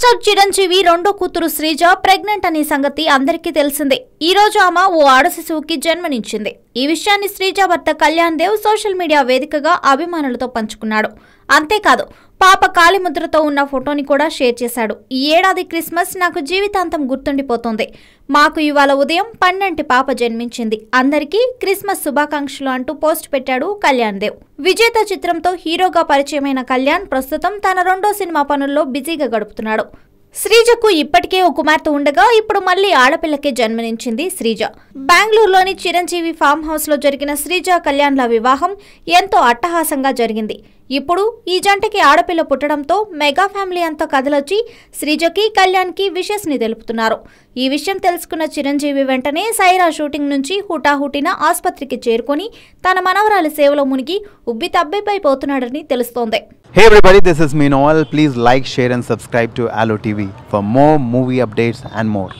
Megastar Chiranjeevi రెండో కూతురు Sreeja pregnant అనే సంగతి అందరికీ తెలిసిందే. ఈ రోజు ఆమె ఓ ఆడ శిశువుకి జన్మనిచ్చింది. ఈ విషయాన్ని శ్రీజ భర్త కళ్యాణ్ దేవ్ సోషల్ మీడియా వేదికగా అభిమానులతో పంచుకున్నాడు. అంతేకాదు పాప కాలిముద్రతో ఉన్న ఫోటోని కూడా షేర్ చేశాడు. ఈ ఏడాది క్రిస్మస్ నాకు జీవితాంతం గుర్తుండిపోతుంది. మాకు ఇవాళ ఉదయం 12 పాప జన్మించింది. అందరికీ క్రిస్మస్ శుభాకాంక్షలు అంటూ పోస్ట్ పెట్టాడు కళ్యాణ్ దేవ్. విజేత చిత్రంతో హీరోగా పరిచయమైన కళ్యాణ్ ప్రస్తుతం తన రెండో సినిమా పనుల్లో బిజీగా గడుపుతున్నాడు. శ్రీజకు ఇప్పటికే ఒక కుమార్తె ఉండగా ఇప్పుడు మళ్లీ ఆడపిల్లకే జన్మనిచ్చింది శ్రీజ. బెంగళూరులోని చిరంజీవి ఫామ్ హౌస్ లో జరిగిన శ్రీజ కళ్యాణ్ల వివాహం ఎంతో అట్టహాసంగా జరిగింది. ఇప్పుడు ఈ జంటకి ఆడపిల్ల పుట్టడంతో మెగా ఫ్యామిలీ అంతా కదలొచ్చి శ్రీజకి కళ్యాణ్కి విషెస్ ని తెలుపుతున్నారు. ఈ విషయం తెలుసుకున్న చిరంజీవి వెంటనే సైరా షూటింగ్ నుంచి హుటాహుటిన ఆసుపత్రికి చేరుకొని తన మనవరాలి సేవలో మునిగి ఉబ్బితబ్బిబ్బైపోతున్నాడని తెలుస్తోంది. Hey everybody, this is me Noel. Please like, share and subscribe to Allo TV for more movie updates and more.